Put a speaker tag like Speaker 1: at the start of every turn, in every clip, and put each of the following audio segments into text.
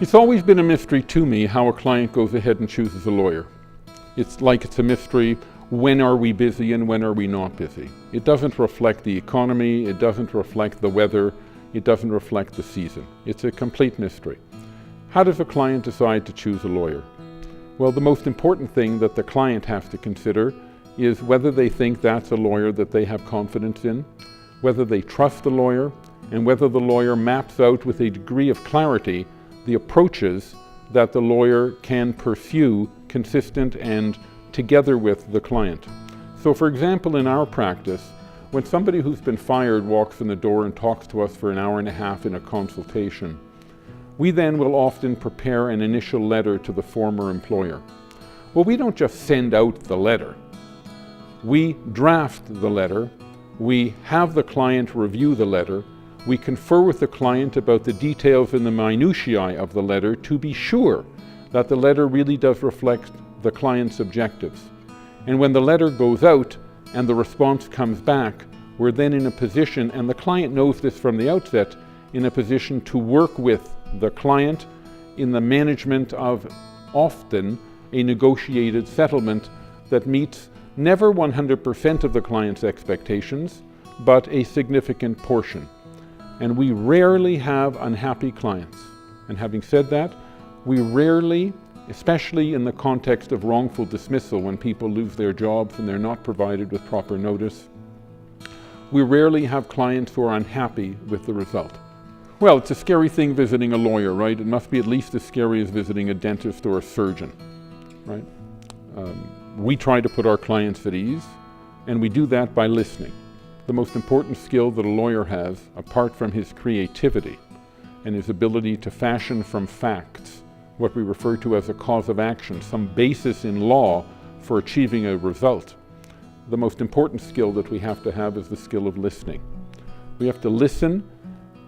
Speaker 1: It's always been a mystery to me how a client goes ahead and chooses a lawyer. It's like it's a mystery, when are we busy and when are we not busy? It doesn't reflect the economy, it doesn't reflect the weather, it doesn't reflect the season. It's a complete mystery. How does a client decide to choose a lawyer? Well, the most important thing that the client has to consider is whether they think that's a lawyer that they have confidence in, whether they trust the lawyer, and whether the lawyer maps out with a degree of clarity the approaches that the lawyer can pursue consistent and together with the client. So for example, in our practice, when somebody who's been fired walks in the door and talks to us for an hour and a half in a consultation, we then will often prepare an initial letter to the former employer. Well, we don't just send out the letter. We draft the letter, we have the client review the letter, we confer with the client about the details and the minutiae of the letter to be sure that the letter really does reflect the client's objectives. And when the letter goes out and the response comes back, we're then in a position, and the client knows this from the outset, in a position to work with the client in the management of often a negotiated settlement that meets never 100% of the client's expectations, but a significant portion. And we rarely have unhappy clients. And having said that, we rarely, especially in the context of wrongful dismissal, when people lose their jobs and they're not provided with proper notice, we rarely have clients who are unhappy with the result. Well, it's a scary thing visiting a lawyer, right? It must be at least as scary as visiting a dentist or a surgeon, right? We try to put our clients at ease, and we do that by listening. The most important skill that a lawyer has, apart from his creativity and his ability to fashion from facts what we refer to as a cause of action, some basis in law for achieving a result, the most important skill that we have to have is the skill of listening. We have to listen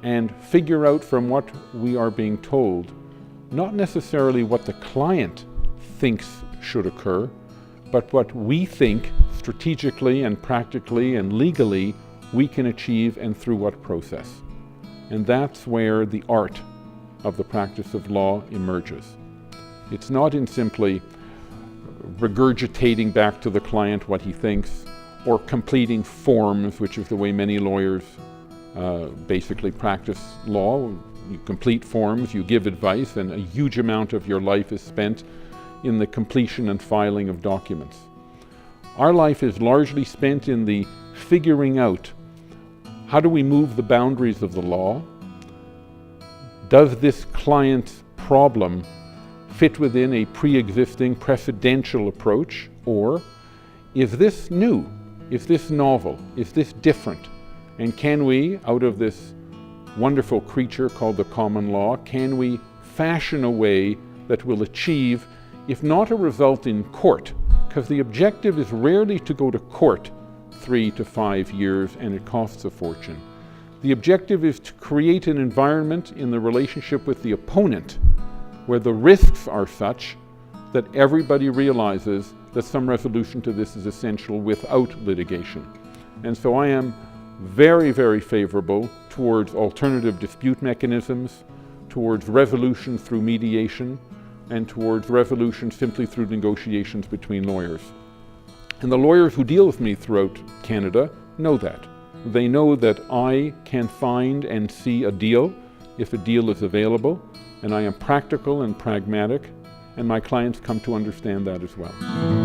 Speaker 1: and figure out from what we are being told, not necessarily what the client thinks should occur, but what we think strategically and practically and legally we can achieve and through what process. And that's where the art of the practice of law emerges. It's not in simply regurgitating back to the client what he thinks or completing forms, which is the way many lawyers basically practice law. You complete forms, you give advice, and a huge amount of your life is spent in the completion and filing of documents. Our life is largely spent in the figuring out, how do we move the boundaries of the law? Does this client's problem fit within a pre-existing precedential approach? Or is this new? Is this novel? Is this different? And can we, out of this wonderful creature called the common law, can we fashion a way that will achieve, if not a result in court, because the objective is rarely to go to court 3 to 5 years and it costs a fortune. The objective is to create an environment in the relationship with the opponent where the risks are such that everybody realizes that some resolution to this is essential without litigation. And so I am very, very favorable towards alternative dispute mechanisms, towards resolution through mediation, and towards resolution simply through negotiations between lawyers. And the lawyers who deal with me throughout Canada know that. They know that I can find and see a deal if a deal is available, and I am practical and pragmatic, and my clients come to understand that as well.